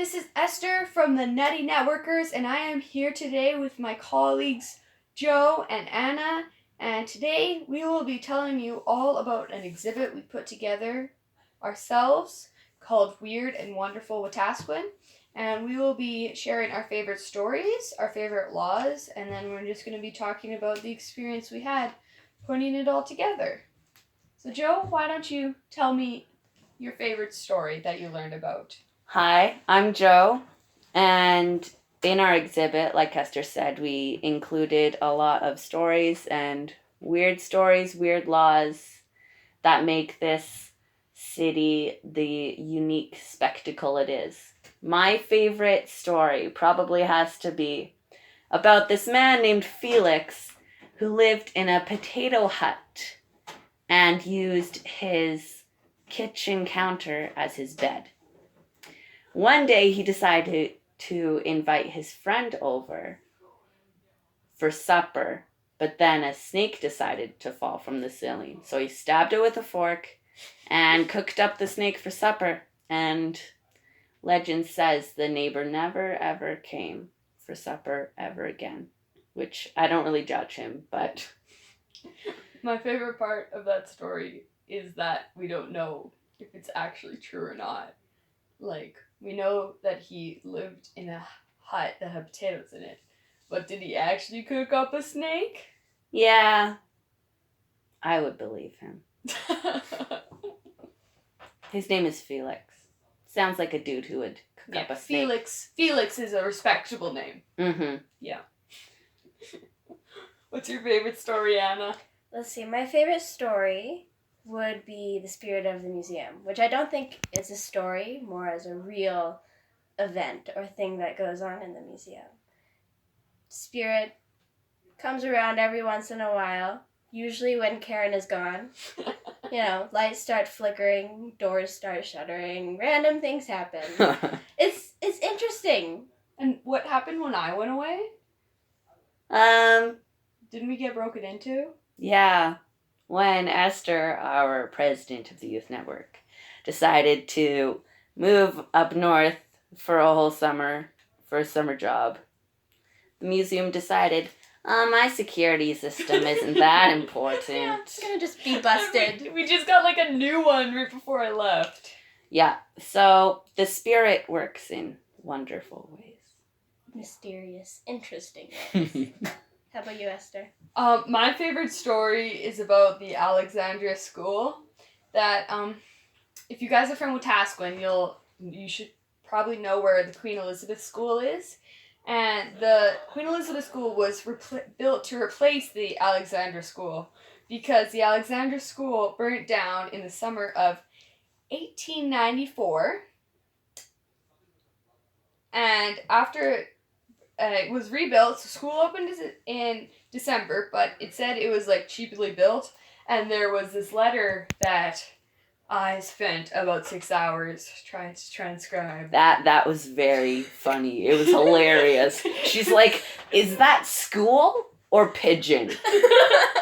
this is Esther from the Nutty Networkers, and I am here today with my colleagues Joe and Anna, and today we will be telling you all about an exhibit we put together ourselves called Weird and Wonderful Wetaskiwin, and we will be sharing our favorite stories, our favorite laws, and then we're just going to be talking about the experience we had putting it all together. So Joe, why don't you tell me your favorite story that you learned about? Hi, I'm Joe, and in our exhibit, like Esther said, we included a lot of stories, weird laws that make this city the unique spectacle it is. My favorite story probably has to be about this man named Felix who lived in a potato hut and used his kitchen counter as his bed. One day he decided to invite his friend over for supper, but then a snake decided to fall from the ceiling. So he stabbed it with a fork and cooked up the snake for supper. And legend says the neighbor never ever came for supper ever again, which I don't really judge him, but... My favorite part of that story is that we don't know if it's actually true or not. Like, we know that he lived in a hut that had potatoes in it, but did he actually cook up a snake? Yeah, I would believe him. His name is Felix. Sounds like a dude who would cook up a snake. Felix is a respectable name. Mm-hmm. Yeah. What's your favorite story, Anna? Let's see, my favorite story would be The Spirit of the Museum, which I don't think is a story, more as a real event or thing that goes on in the museum. Spirit comes around every once in a while, usually when Karen is gone. Lights start flickering, doors start shuttering, random things happen. It's interesting. And what happened when I went away? Didn't we get broken into? Yeah. When Esther, our president of the Youth Network, decided to move up north for a whole summer, for a summer job, the museum decided, my security system isn't that important. Yeah, it's gonna just be busted. We just got like a new one right before I left. Yeah, so the spirit works in wonderful ways. Mysterious, interesting ways. How about you, Esther? My favorite story is about the Alexandria School. That if you guys are from Wetaskiwin, you should probably know where the Queen Elizabeth School is. And the Queen Elizabeth School was built to replace the Alexandra School because the Alexandra School burnt down in the summer of 1894. And after it was rebuilt, so school opened in December, but it said it was like cheaply built, and there was this letter that I spent about 6 hours trying to transcribe. That was very funny. It was hilarious. She's like, is that school or pigeon?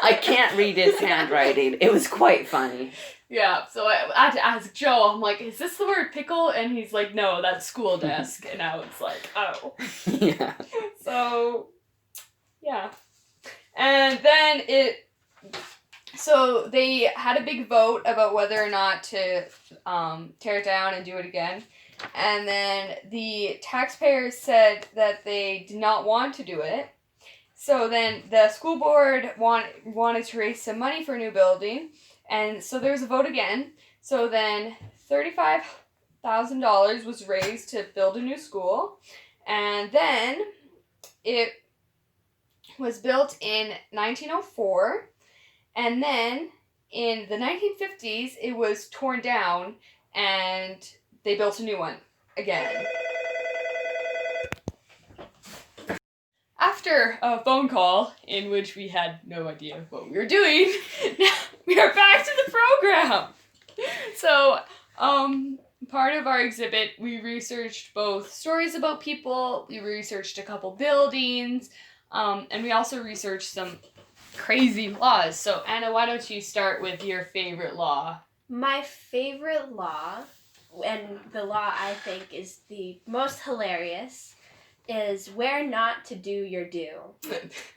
I can't read his handwriting. It was quite funny. Yeah, so I had to ask Joe, I'm like, is this the word pickle? And he's like, no, that's school desk. And I was like, oh. Yeah. So, yeah. And then so they had a big vote about whether or not to tear it down and do it again. And then the taxpayers said that they did not want to do it. So then the school board wanted to raise some money for a new building. And so there was a vote again. So then $35,000 was raised to build a new school. And then it was built in 1904. And then in the 1950s, it was torn down and they built a new one again. After a phone call in which we had no idea what we were doing, now we are back to the program. So, part of our exhibit, we researched both stories about people, we researched a couple buildings, and we also researched some crazy laws. So, Anna, why don't you start with your favorite law? My favorite law and the law I think is the most hilarious, is where not to do your due.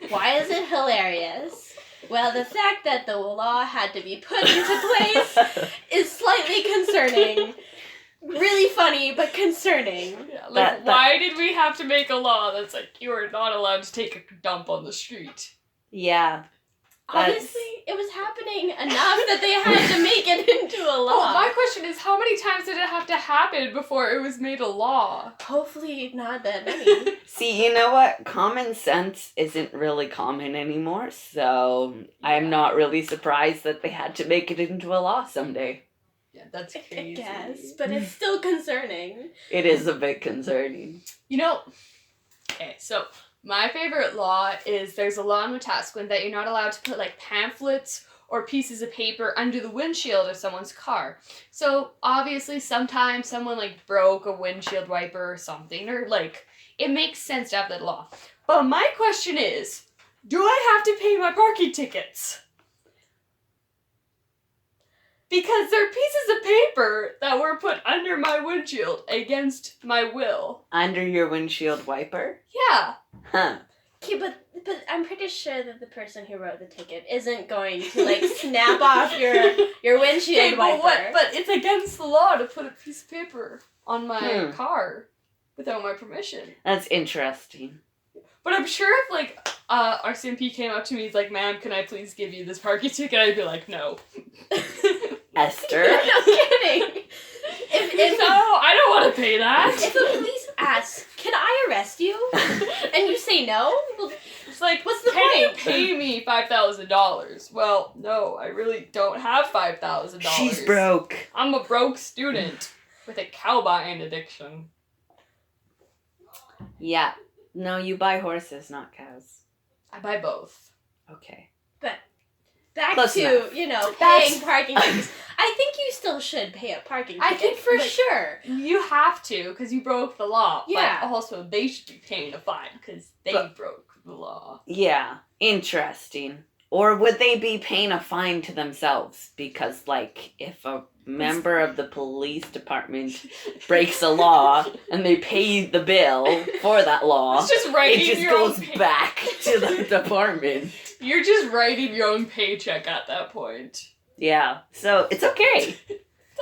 Why is it hilarious? Well, the fact that the law had to be put into place is slightly concerning. Really funny, but concerning. Yeah, like, why did we have to make a law that's like, you are not allowed to take a dump on the street? Yeah. Obviously, it was happening enough that they had to make it into a law. Well, my question is, how many times did it have to happen before it was made a law? Hopefully not that many. See, you know what? Common sense isn't really common anymore, so I'm not really surprised that they had to make it into a law someday. Yeah, that's crazy. I guess, but it's still concerning. It is a bit concerning. You know, okay, so my favorite law is there's a law in Wetaskiwin that you're not allowed to put like pamphlets or pieces of paper under the windshield of someone's car. So obviously sometimes someone like broke a windshield wiper or something, or like it makes sense to have that law. But my question is, do I have to pay my parking tickets? Because they're pieces of paper that were put under my windshield against my will. Under your windshield wiper? Yeah. Huh. Okay, but I'm pretty sure that the person who wrote the ticket isn't going to like snap off your windshield wiper. But it's against the law to put a piece of paper on my car without my permission. That's interesting. But I'm sure if like RCMP came up to me, he's like, "Ma'am, can I please give you this parking ticket?" I'd be like, "No." Esther? No kidding. If no, I don't want to pay that. If the police ask, "Can I arrest you?" and you say no, well, it's like, what's the can point? you pay me $5,000? Well, no, I really don't have $5,000. She's broke. I'm a broke student with a cow buying addiction. Yeah. No, you buy horses, not cows. I buy both. Okay. But back Close to, enough. paying parking tickets. I think you still should pay a parking ticket. I think for like, sure. You have to, because you broke the law. Yeah. But also, they should be paying a fine, because they broke the law. Yeah. Interesting. Or would they be paying a fine to themselves? Because, like, if a member of the police department breaks a law and they pay the bill for that law, it's just writing it just your goes own back to the department. You're just writing your own paycheck at that point. Yeah. So it's okay.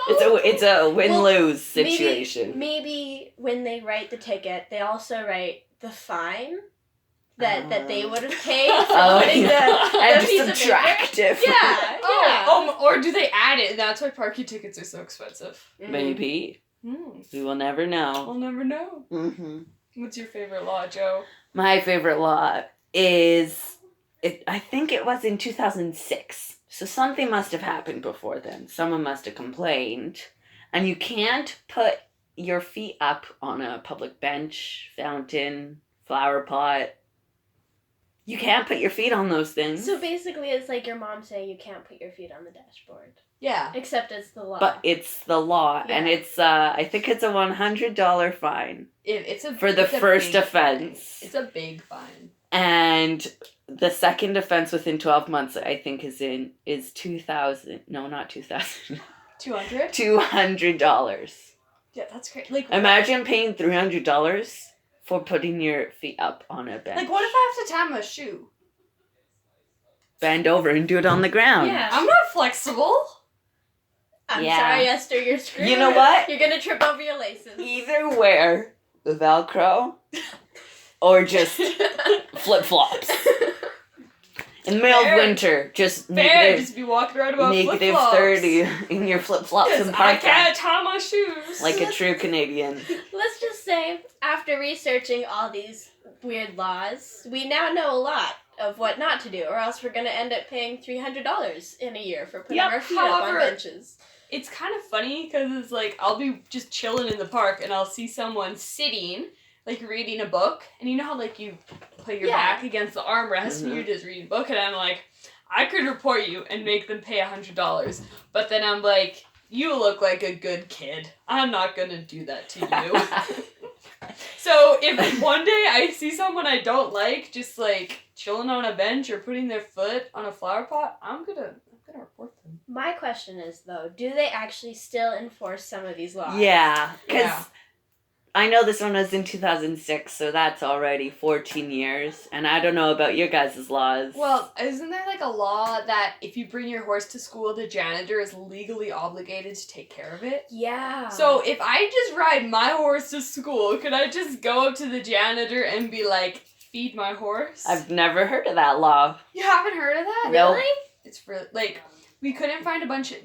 It's a win-lose situation. Maybe when they write the ticket, they also write the fine that they would have paid for putting and the piece of subtract paper. it. Yeah. Or do they add it, and that's why parking tickets are so expensive? Maybe. We will never know. We'll never know. What's your favorite law, Joe? My favorite law is, I think it was in 2006. So something must have happened before then. Someone must have complained. And you can't put your feet up on a public bench, fountain, flower pot. You can't put your feet on those things. So basically it's like your mom saying you can't put your feet on the dashboard. Yeah. Except it's the law. But it's the law, and it's I think it's a $100 fine. For the first offense. Fine. It's a big fine. And the second offense within 12 months, I think, is 2,000. No, not 2,000. 200? $200. Yeah, that's great. Like, imagine paying $300 for putting your feet up on a bench. Like, what if I have to tie my shoe? Bend over and do it on the ground. Yeah. I'm not flexible. I'm sorry, Esther, you're screwed. You know what? You're gonna trip over your laces. Either wear the Velcro or just flip-flops. In the middle of winter, just just be walking around about negative flip-flops. 30 in your flip-flops and I parka. can't tie my shoes. Like a true Canadian. Let's just say, after researching all these weird laws, we now know a lot of what not to do, or else we're gonna end up paying $300 in a year for putting our feet up on benches. It's kind of funny, because it's like, I'll be just chilling in the park, and I'll see someone sitting, like, reading a book, and you know how, like, you put your back against the armrest, and you're just reading a book, and I'm like, I could report you and make them pay $100, but then I'm like, you look like a good kid. I'm not gonna do that to you. So, if one day I see someone I don't like, just, like, chilling on a bench or putting their foot on a flower pot, I'm gonna report them. My question is, though, do they actually still enforce some of these laws? Yeah, because Yeah. I know this one was in 2006, so that's already 14 years. And I don't know about your guys' laws. Well, isn't there like a law that if you bring your horse to school, the janitor is legally obligated to take care of it? Yeah. So if I just ride my horse to school, could I just go up to the janitor and be like, feed my horse? I've never heard of that law. You haven't heard of that? Nope. Really? It's for like we couldn't find a bunch of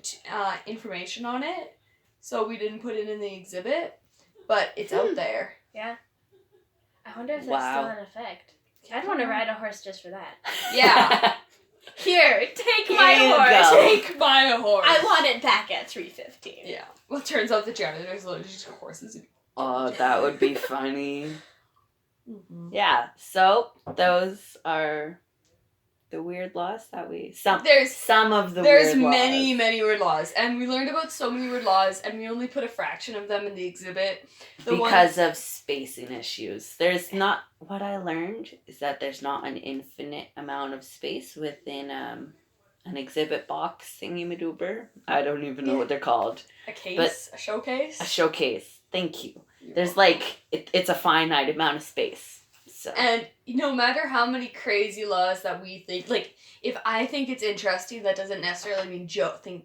information on it, so we didn't put it in the exhibit, but it's out there. Yeah. I wonder if that's Wow. still in effect. I'd want to ride a horse just for that. Yeah. Here, take Here my you horse. go. Take my horse. I want it back at 3:15. Yeah. Well, it turns out the janitor's allergic to horses. Oh, that would be funny. Mm-hmm. Yeah, so those are the weird laws that we... Some of the There's weird laws. many weird laws, and we learned about so many weird laws, and we only put a fraction of them in the exhibit. Because of spacing issues. There's not... What I learned is that there's not an infinite amount of space within an exhibit box thingy-madoober. I don't even know what they're called. A case, a showcase. A showcase. Thank you. There's like... it's a finite amount of space. So. And no matter how many crazy laws that we think, like, if I think it's interesting, that doesn't necessarily mean mean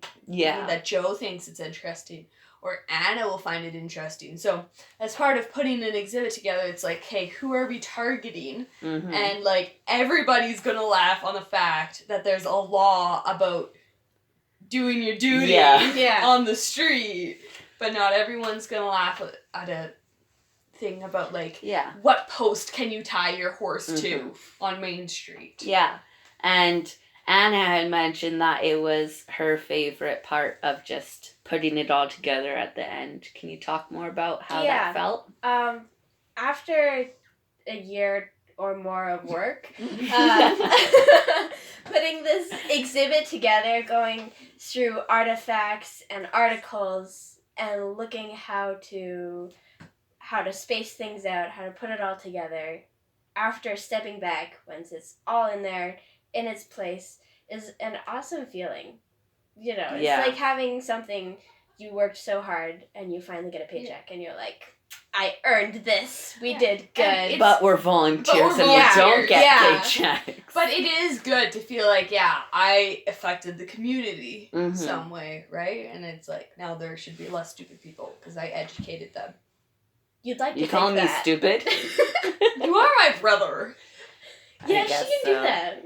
that Joe thinks it's interesting, or Anna will find it interesting. So, as part of putting an exhibit together, it's like, hey, who are we targeting? Mm-hmm. And, like, everybody's gonna laugh on the fact that there's a law about doing your duty on the street, but not everyone's gonna laugh at a thing about like what post can you tie your horse to on Main Street. Yeah. And Anna had mentioned that it was her favorite part of just putting it all together at the end. Can you talk more about how that felt? After a year or more of work, putting this exhibit together, going through artifacts and articles and looking how to space things out, how to put it all together, after stepping back, once it's all in there, in its place, is an awesome feeling. You know, it's like having something you worked so hard and you finally get a paycheck and you're like, I earned this. We did good. But we're volunteers and we don't get paychecks. But it is good to feel like, I affected the community some way, right? And it's like, now there should be less stupid people because I educated them. You'd like to You think calling me that. stupid? You are my brother. Yeah, she can do that.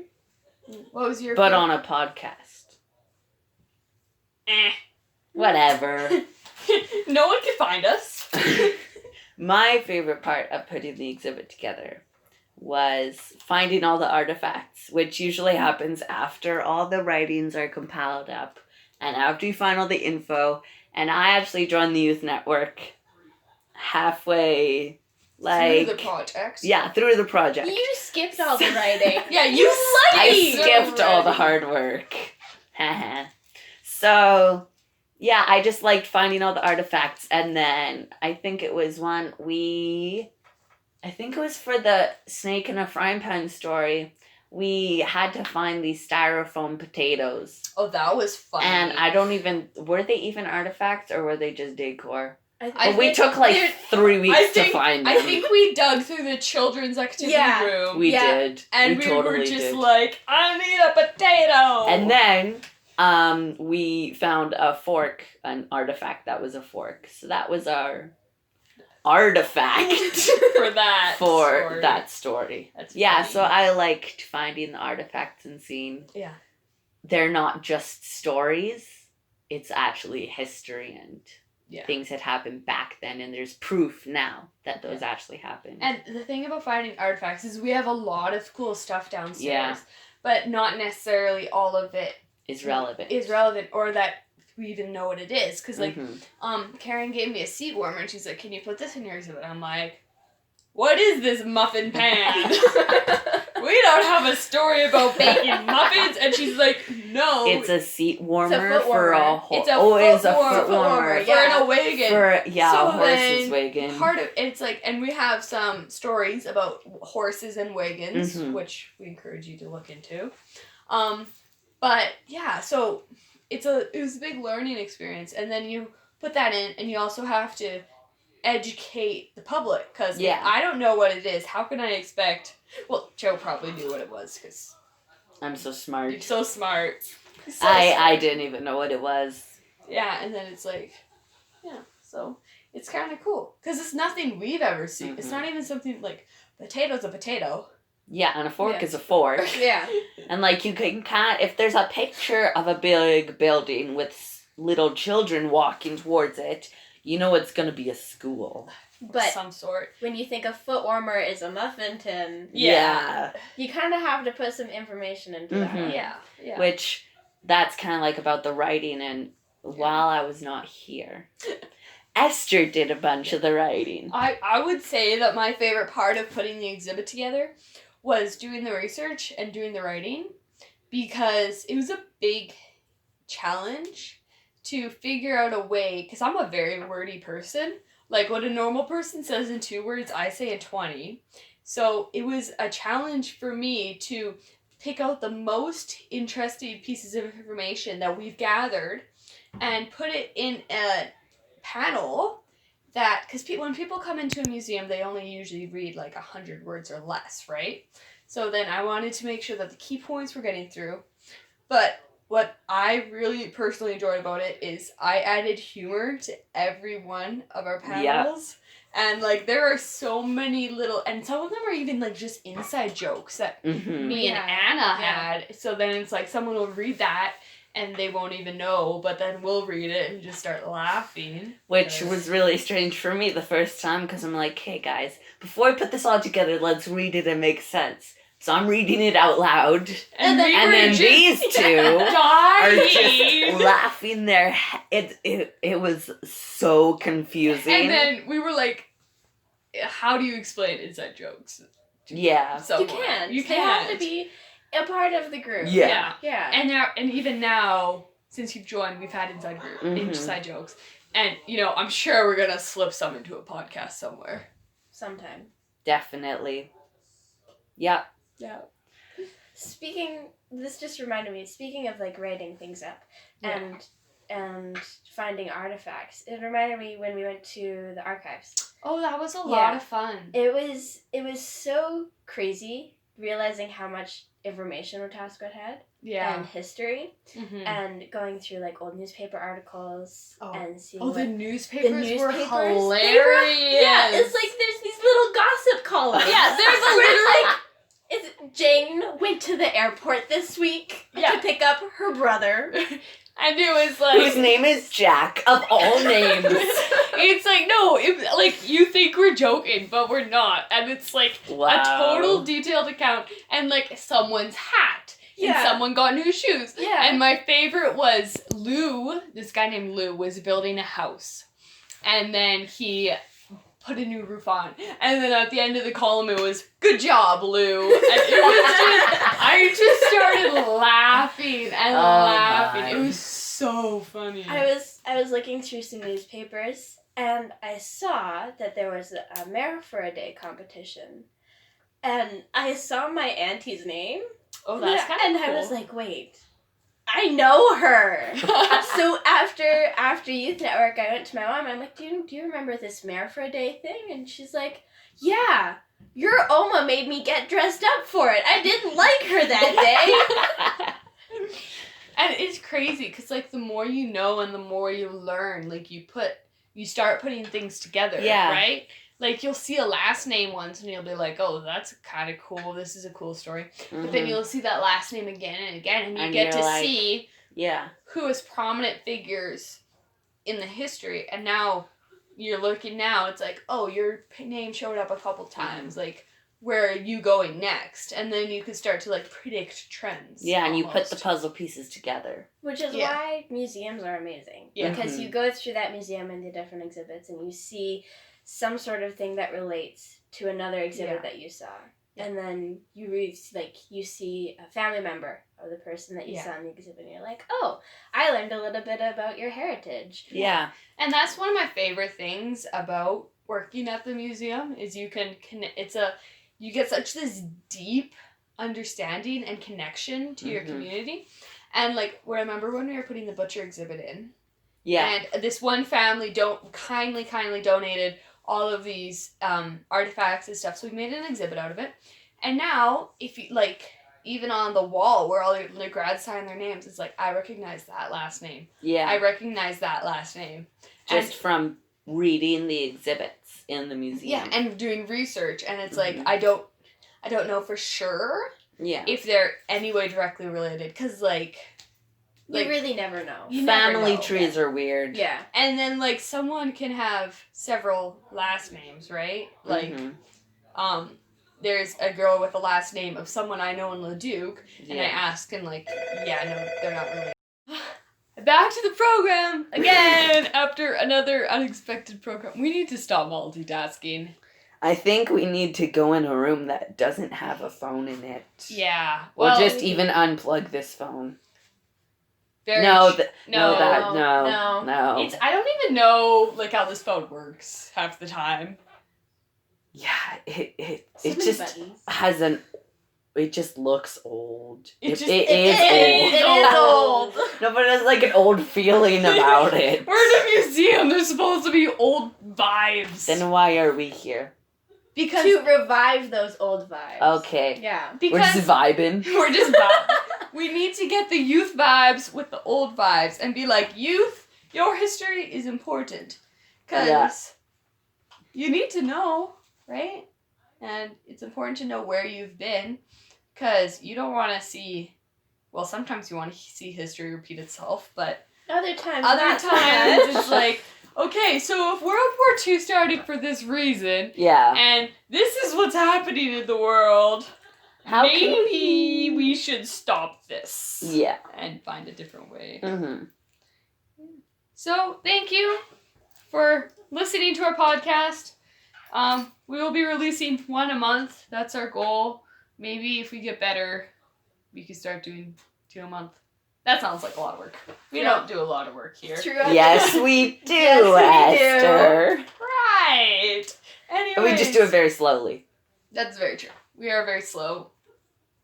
What was your But on a podcast. Whatever. No one can find us. My favorite part of putting the exhibit together was finding all the artifacts, which usually happens after all the writings are compiled up and after you find all the info. And I actually joined the youth network halfway, like... Through the project? Yeah, through the project. You skipped all the writing. I skipped all the hard work. So, yeah, I just liked finding all the artifacts. And then I think it was for the snake in a frying pan story. We had to find these styrofoam potatoes. Oh, that was funny. And were they even artifacts or were they just decor? We took 3 weeks to find them. I think we dug through the children's activity room. We did. And we totally were just did. like, I need a potato! And then we found a fork, an artifact that was a fork. So that was our artifact for that story. That's funny. So I liked finding the artifacts and seeing they're not just stories, it's actually history and things had happened back then, and there's proof now that those actually happened. And the thing about finding artifacts is we have a lot of cool stuff downstairs, but not necessarily all of it is relevant, or that we even know what it is. Because, Karen gave me a seat warmer, and she's like, can you put this in your exhibit? I'm like, what is this muffin pan? We don't have a story about baking muffins. And she's like, no. It's a seat warmer it's a for a horse. It's a foot warmer for a wagon. A horse's wagon. Part of it's like, and we have some stories about horses and wagons, which we encourage you to look into. But yeah, so it was a big learning experience, and then you put that in, and you also have to educate the public, because if I don't know what it is, how can I expect? Well, Joe probably knew what it was, because I'm so smart. you're so smart. I didn't even know what it was. Yeah, and then it's like, yeah, so it's kind of cool, because it's nothing we've ever seen. Mm-hmm. It's not even something like, potato's a potato. Yeah, and a fork is a fork. Yeah. And like you can if there's a picture of a big building with little children walking towards it, you know it's going to be a school. But some sort. When you think a foot warmer is a muffin tin, Yeah. you kind of have to put some information into that. Mhm. Yeah. Which, that's kind of like about the writing, and while I was not here, Esther did a bunch of the writing. I would say that my favorite part of putting the exhibit together was doing the research and doing the writing, because it was a big challenge to figure out a way, because I'm a very wordy person. Like, what a normal person says in 2 words, I say in 20. So it was a challenge for me to pick out the most interesting pieces of information that we've gathered and put it in a panel that, because when people come into a museum, they only usually read like 100 words or less, right? So then I wanted to make sure that the key points were getting through. But what I really personally enjoyed about it is I added humor to every one of our panels. Yeah. And like, there are so many little, and some of them are even like just inside jokes that me and Anna had. So then it's like someone will read that and they won't even know, but then we'll read it and just start laughing. Which was really strange for me the first time, because I'm like, hey guys, before I put this all together, let's read it and make sense. So I'm reading it out loud, and then these two are just laughing their it was so confusing. And then we were like, how do you explain inside jokes? Yeah. You can't. You have to be a part of the group. Yeah. And even now, since you've joined, we've had inside jokes. And, I'm sure we're going to slip some into a podcast somewhere. Sometime. Definitely. Yep. Yeah. This just reminded me, speaking of like writing things up and finding artifacts, it reminded me when we went to the archives. Oh, that was a lot of fun. It was so crazy realizing how much information Wetaskiwin had. Yeah. And history. Mm-hmm. And going through like old newspaper articles and seeing the newspapers were hilarious. It's like there's these little gossip columns. Yeah, there's a little like Jane went to the airport this week to pick up her brother. And it was like, whose name is Jack, of all names. It's like, no, you think we're joking, but we're not. And it's like a total detailed account. And like someone's hat. Yeah. And someone got new shoes. Yeah. And my favorite was Lou, this guy named Lou, was building a house. And then he put a new roof on. And then at the end of the column it was, good job, Lou. And it was just, I just started laughing and laughing. My. It was so funny. I was looking through some newspapers and I saw that there was a Mayor for a Day competition. And I saw my auntie's name. Oh, that's kind of cool. And I was like, wait, I know her. So after Youth Network, I went to my mom. I'm like, do you remember this Mayor for a Day thing? And she's like, yeah, your Oma made me get dressed up for it. I didn't like her that day. And it's crazy because like the more you know and the more you learn, like you start putting things together, right? Like, you'll see a last name once, and you'll be like, oh, that's kind of cool. This is a cool story. Mm-hmm. But then you'll see that last name again and again, and you get to see who is prominent figures in the history. And now, you're looking now, it's like, oh, your name showed up a couple times. Mm-hmm. Like, where are you going next? And then you can start to, like, predict trends. Yeah, and you put the puzzle pieces together. Which is why museums are amazing. Yeah. Because you go through that museum and the different exhibits, and you see some sort of thing that relates to another exhibit that you saw. Yeah. And then you see a family member of the person that you saw in the exhibit, and you're like, oh, I learned a little bit about your heritage. Yeah. And that's one of my favorite things about working at the museum is you can you get such this deep understanding and connection to your community. And like, remember when we were putting the butcher exhibit in? Yeah. And this one family kindly donated all of these artifacts and stuff. So we made an exhibit out of it. And now, if you like, even on the wall where all the grads sign their names, it's like, I recognize that last name. Yeah. I recognize that last name. Just from reading the exhibits in the museum. Yeah, and doing research. And it's like, I don't know for sure if they're any way directly related. Because, like... You really never know. Family trees are weird. Yeah. And then, like, someone can have several last names, right? Like, there's a girl with the last name of someone I know in Leduc, and I ask, and like, yeah, no, they're not related. Back to the program again after another unexpected program. We need to stop multitasking. I think we need to go in a room that doesn't have a phone in it. Yeah. Well, or just even unplug this phone. No. No. It's, I don't even know like how this phone works half the time. Yeah, it just buttons. Has an. It just looks old. It is old. No, but it's like an old feeling about it. We're in a museum. There's supposed to be old vibes. Then why are we here? Because to revive those old vibes. Okay. Yeah. Because we're just vibing. We're just vibing. We need to get the youth vibes with the old vibes and be like, youth, your history is important. Because you need to know, right? And it's important to know where you've been. Because you don't want to see... Well, sometimes you want to see history repeat itself, but... Other times it's like... Okay, so if World War II started for this reason, and this is what's happening in the world, maybe we should stop this. Yeah. And find a different way. Mm-hmm. So, thank you for listening to our podcast. We will be releasing one a month. That's our goal. Maybe if we get better, we could start doing 2 a month. That sounds like a lot of work. We don't do a lot of work here. True. Yes, we do, Esther. Right. Anyways, we just do it very slowly. That's very true. We are very slow.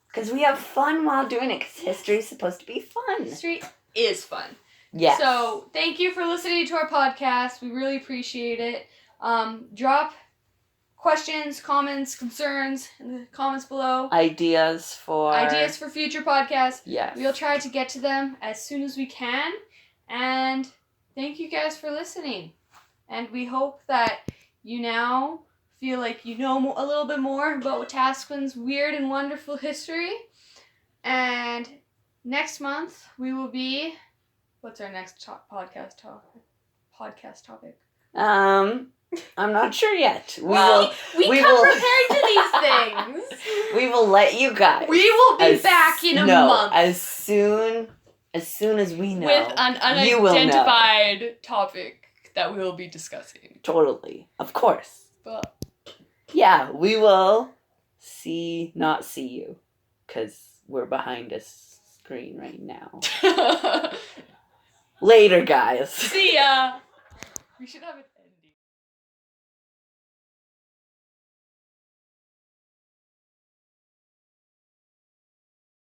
Because we have fun while doing it, because history is supposed to be fun. History is fun. Yes. So, thank you for listening to our podcast. We really appreciate it. Drop questions, comments, concerns in the comments below. Ideas for future podcasts. Yes. We'll try to get to them as soon as we can. And thank you guys for listening. And we hope that you now feel like you know a little bit more about Wetaskiwin's weird and wonderful history. And next month we will be... What's our next podcast topic? I'm not sure yet. We come prepared to these things. We will let you guys. We will be back in a month. As soon as we know. With an unidentified topic that we will be discussing. Totally. Of course. But yeah, we will not see you. Because we're behind a screen right now. Later, guys. See ya. We should have it end.